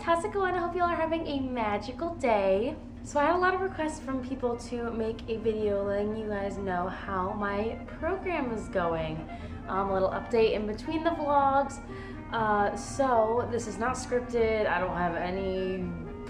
how's it going? I hope you all are having a magical day. So I had a lot of requests from people to make a video letting you guys know how my program is going. A little update in between the vlogs. So this is not scripted. I don't have any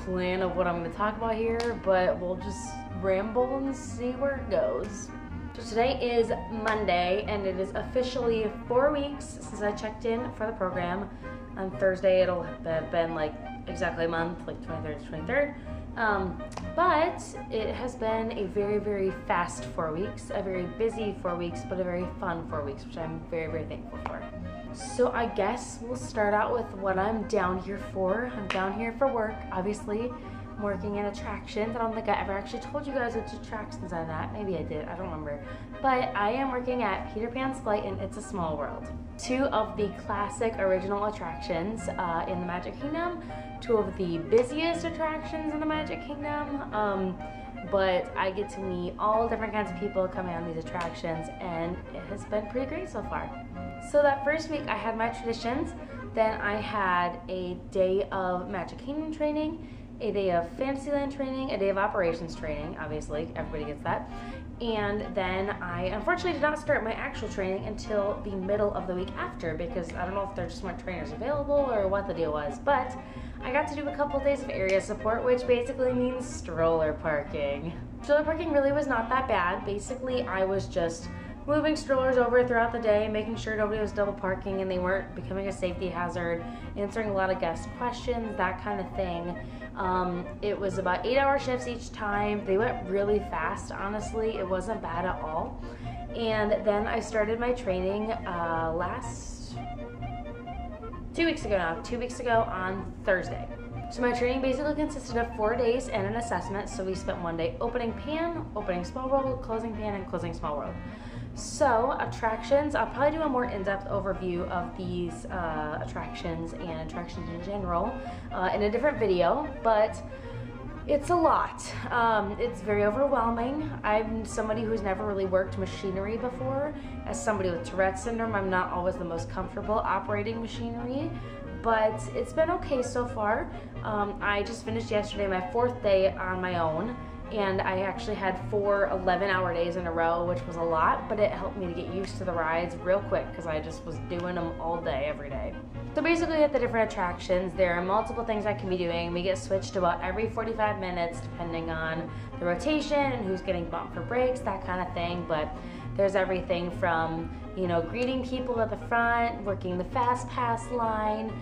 plan of what I'm going to talk about here, but we'll just ramble and see where it goes. So today is Monday, and it is officially 4 weeks since I checked in for the program. On Thursday, it'll have been like exactly a month, like 23rd to 23rd. But it has been a very, very fast 4 weeks, a very busy 4 weeks, but a very fun 4 weeks, which I'm very, very thankful for. So I guess we'll start out with what I'm down here for. I'm down here for work, obviously. I'm working in attractions. I don't think I ever actually told you guys which attractions I'm at. Maybe I did, I don't remember. But I am working at Peter Pan's Flight and It's a Small World. Two of the classic original attractions in the Magic Kingdom. Two of the busiest attractions in the Magic Kingdom. But I get to meet all different kinds of people coming on these attractions, and it has been pretty great so far. So that first week I had my traditions, then I had a day of Magic Kingdom training, a day of Fantasyland training, a day of operations training, obviously, everybody gets that. And then I unfortunately did not start my actual training until the middle of the week after, because I don't know if there just weren't trainers available or what the deal was, but I got to do a couple of days of area support, which basically means stroller parking. Stroller parking really was not that bad. Basically, I was just moving strollers over throughout the day, making sure nobody was double parking and they weren't becoming a safety hazard, answering a lot of guest questions, that kind of thing. It was about 8-hour shifts each time. They went really fast, honestly. It wasn't bad at all. And then I started my training 2 weeks ago now, 2 weeks ago on Thursday. So my training basically consisted of 4 days and an assessment. So we spent one day opening pan, opening small world, closing pan, and closing small world. So attractions, I'll probably do a more in-depth overview of these attractions and attractions in general in a different video, but it's a lot. It's very overwhelming. I'm somebody who's never really worked machinery before. As somebody with Tourette's syndrome, I'm not always the most comfortable operating machinery, but it's been okay so far. I just finished yesterday my 4th day on my own, and I actually had 4 11-hour days in a row, which was a lot, but it helped me to get used to the rides real quick because I just was doing them all day, every day. So basically at the different attractions, there are multiple things I can be doing. We get switched about every 45 minutes depending on the rotation and who's getting bumped for breaks, that kind of thing. But there's everything from, you know, greeting people at the front, working the fast pass line,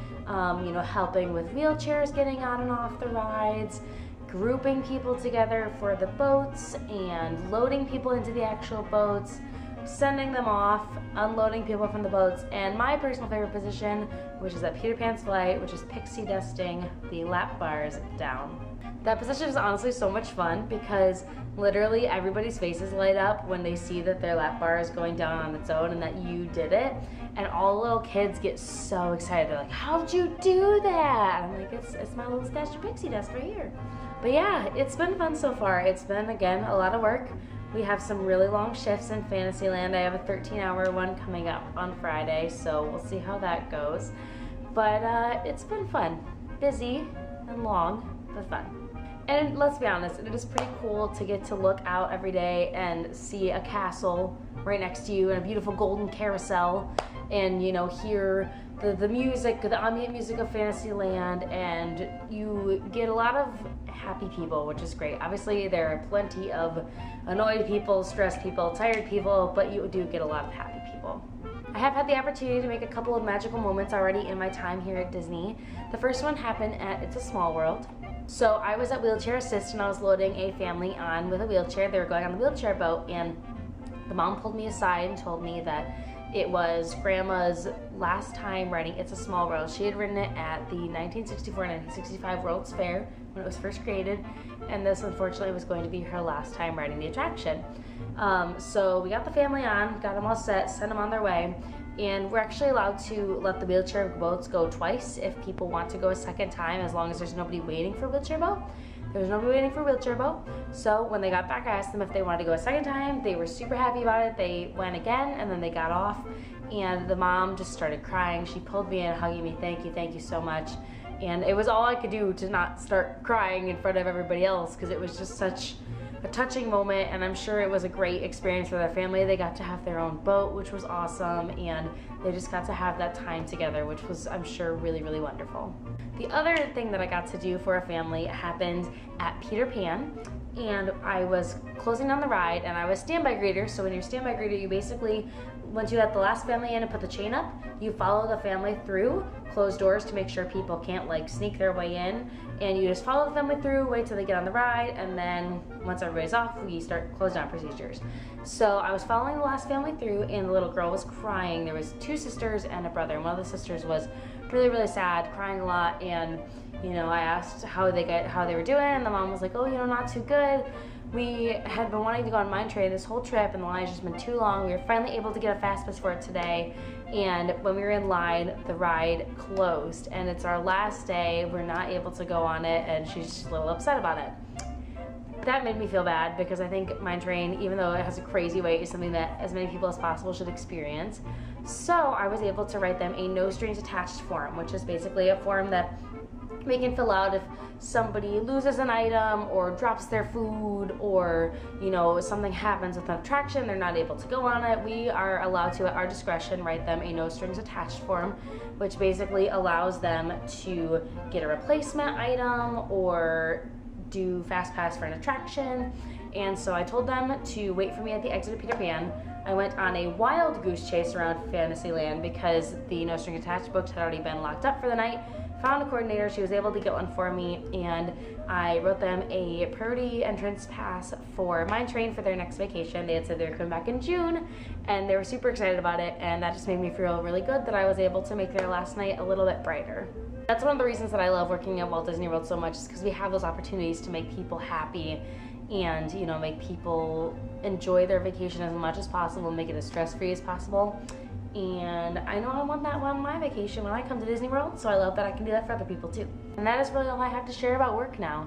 you know, helping with wheelchairs getting on and off the rides, grouping people together for the boats and loading people into the actual boats, sending them off, unloading people from the boats, and my personal favorite position, which is at Peter Pan's Flight, which is pixie dusting the lap bars down. That position is honestly so much fun because literally everybody's faces light up when they see that their lap bar is going down on its own and that you did it. And all the little kids get so excited. They're like, how'd you do that? I'm like, it's my little stash of pixie dust right here. But yeah, it's been fun so far. It's been, again, a lot of work. We have some really long shifts in Fantasyland. I have a 13-hour one coming up on Friday, so we'll see how that goes. But it's been fun. Busy and long, but fun. And let's be honest, it is pretty cool to get to look out every day and see a castle right next to you and a beautiful golden carousel, and, you know, hear the music, the ambient music of Fantasyland, and you get a lot of happy people, which is great. Obviously, there are plenty of annoyed people, stressed people, tired people, but you do get a lot of happy people. I have had the opportunity to make a couple of magical moments already in my time here at Disney. The first one happened at It's a Small World. So I was at Wheelchair Assist and I was loading a family on with a wheelchair. They were going on the wheelchair boat, and the mom pulled me aside and told me that it was Grandma's last time riding It's a Small World. She had ridden it at the 1964-1965 World's Fair when it was first created, and this unfortunately was going to be her last time riding the attraction. So we got the family on, got them all set, sent them on their way, and we're actually allowed to let the wheelchair boats go twice if people want to go a second time, as long as there's nobody waiting for a wheelchair boat. There was nobody waiting for a wheelchair boat. So when they got back, I asked them if they wanted to go a second time. They were super happy about it. They went again, and then they got off, and the mom just started crying. She pulled me in, hugging me, thank you so much. And it was all I could do to not start crying in front of everybody else, because it was just such a touching moment, and I'm sure it was a great experience for their family. They got to have their own boat, which was awesome, and they just got to have that time together, which was, I'm sure, really, really wonderful. The other thing that I got to do for a family happened at Peter Pan, and I was closing on the ride, and I was standby greeter. So when you're standby greeter, you basically, once you let the last family in and put the chain up, you follow the family through, close doors to make sure people can't like sneak their way in, and you just follow the family through, wait till they get on the ride, and then once everybody's off, we start close down procedures. So I was following the last family through, and the little girl was crying. There was 2 sisters and a brother, and one of the sisters was really, really sad, crying a lot, and you know, I asked how they were doing, and the mom was like, oh, you know, not too good. We had been wanting to go on Mine Train this whole trip, and the line's just been too long. We were finally able to get a fast pass for it today, and when we were in line, the ride closed, and it's our last day. We're not able to go on it, and she's just a little upset about it. That made me feel bad, because I think Mine Train, even though it has a crazy wait, is something that as many people as possible should experience. So I was able to write them a no strings attached form, which is basically a form that we can fill out if somebody loses an item or drops their food, or you know, something happens with an attraction, they're not able to go on it. We are allowed to, at our discretion, write them a no strings attached form, which basically allows them to get a replacement item or do fast pass for an attraction. And so I told them to wait for me at the exit of Peter Pan. I went on a wild goose chase around Fantasyland because the no string attached books had already been locked up for the night. Found a coordinator, she was able to get one for me, and I wrote them a priority entrance pass for Mine Train for their next vacation. They had said they were coming back in June, and they were super excited about it, and that just made me feel really good that I was able to make their last night a little bit brighter. That's one of the reasons that I love working at Walt Disney World so much, is because we have those opportunities to make people happy and, you know, make people enjoy their vacation as much as possible, make it as stress-free as possible. And I know I want that on my vacation when I come to Disney World, so I love that I can do that for other people too. And that is really all I have to share about work now.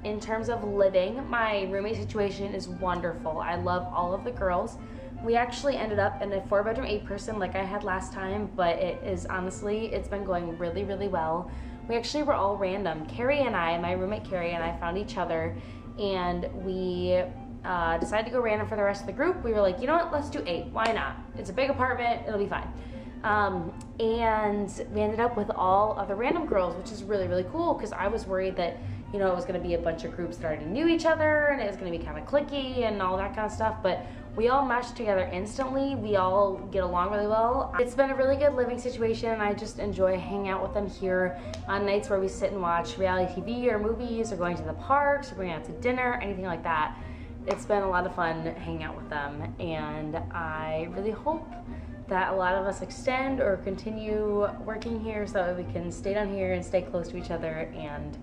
In terms of living, my roommate situation is wonderful. I love all of the girls. We actually ended up in a 4-bedroom, 8-person like I had last time, but it is honestly, it's been going really, really well. We actually were all random. Carrie and I, my roommate Carrie and I, found each other, and we decided to go random for the rest of the group. We were like, you know what, let's do 8. Why not? It's a big apartment, it'll be fine. And we ended up with all other random girls, which is really, really cool, because I was worried that, you know, it was going to be a bunch of groups that already knew each other, and it was going to be kind of cliquey and all that kind of stuff, but we all meshed together instantly. We all get along really well. It's been a really good living situation, and I just enjoy hanging out with them here on nights where we sit and watch reality TV or movies, or going to the parks, or going out to dinner, anything like that. It's been a lot of fun hanging out with them, and I really hope that a lot of us extend or continue working here so that we can stay down here and stay close to each other. And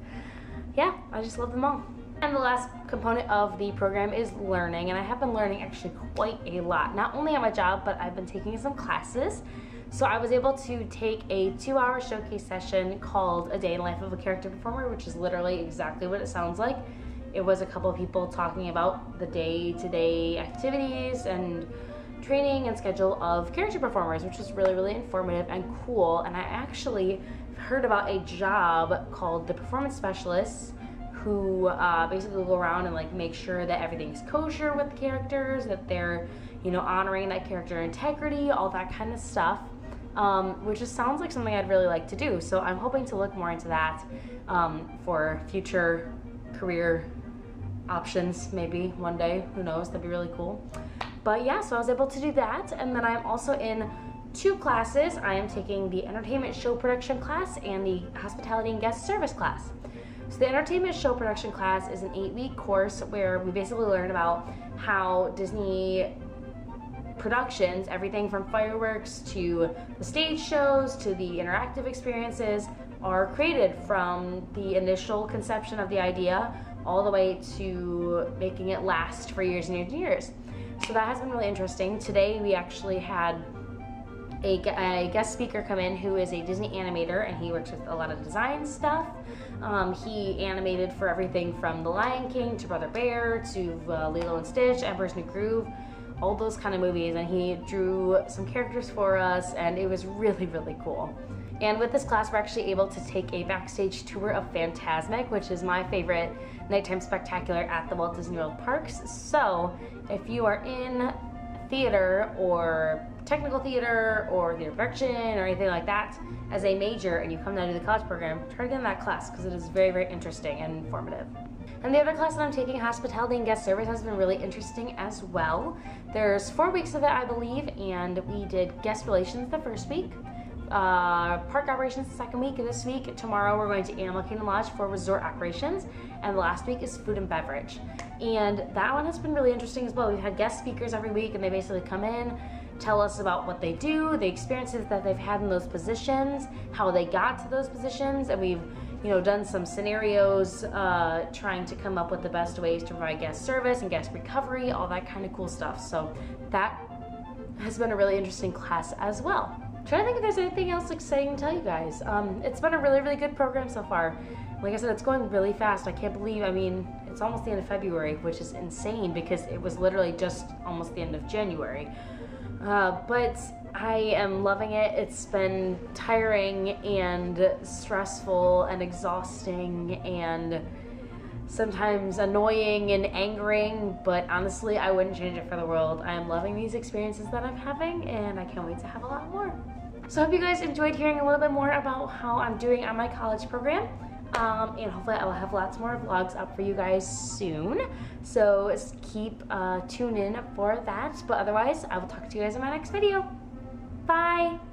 yeah, I just love them all. And the last component of the program is learning, and I have been learning actually quite a lot, not only at my job, but I've been taking some classes. So I was able to take a 2-hour showcase session called A Day in the Life of a Character Performer, which is literally exactly what it sounds like. It was a couple of people talking about the day-to-day activities and training and schedule of character performers, which was really, really informative and cool. And I actually heard about a job called the performance specialists, who basically go around and like make sure that everything's kosher with the characters, that they're, you know, honoring that character integrity, all that kind of stuff, which just sounds like something I'd really like to do. So I'm hoping to look more into that for future career options, maybe one day, who knows, that'd be really cool. But yeah, so I was able to do that, and then I'm also in 2 classes. I am taking the entertainment show production class and the hospitality and guest service class. So the entertainment show production class is an 8-week course where we basically learn about how Disney productions, everything from fireworks to the stage shows to the interactive experiences, are created from the initial conception of the idea all the way to making it last for years and years and years. So that has been really interesting. Today we actually had a guest speaker come in who is a Disney animator, and he works with a lot of design stuff. He animated for everything from The Lion King to Brother Bear to Lilo and Stitch, Emperor's New Groove, all those kind of movies, and he drew some characters for us, and it was really, really cool. And with this class, we're actually able to take a backstage tour of Fantasmic, which is my favorite nighttime spectacular at the Walt Disney World parks. So if you are in theater or technical theater or theater production or anything like that as a major and you come down to the college program, try to get in that class because it is very, very interesting and informative. And the other class that I'm taking, Hospitality and Guest Service, has been really interesting as well. There's 4 weeks of it, I believe, and we did guest relations the first week, park operations the second week. This week, tomorrow, we're going to Animal Kingdom Lodge for resort operations, and the last week is food and beverage. And that one has been really interesting as well. We've had guest speakers every week, and they basically come in, tell us about what they do, the experiences that they've had in those positions, how they got to those positions, and we've done some scenarios trying to come up with the best ways to provide guest service and guest recovery, all that kind of cool stuff. So that has been a really interesting class as well. I'm trying to think if there's anything else exciting to tell you guys. It's been a really, really good program so far. Like I said, it's going really fast. I can't believe, it's almost the end of February, which is insane because it was literally just almost the end of January. But I am loving it. It's been tiring and stressful and exhausting and sometimes annoying and angering, but honestly, I wouldn't change it for the world. I am loving these experiences that I'm having, and I can't wait to have a lot more. So I hope you guys enjoyed hearing a little bit more about how I'm doing on my college program. And hopefully I will have lots more vlogs up for you guys soon. So keep tuned in for that. But otherwise, I will talk to you guys in my next video. Bye!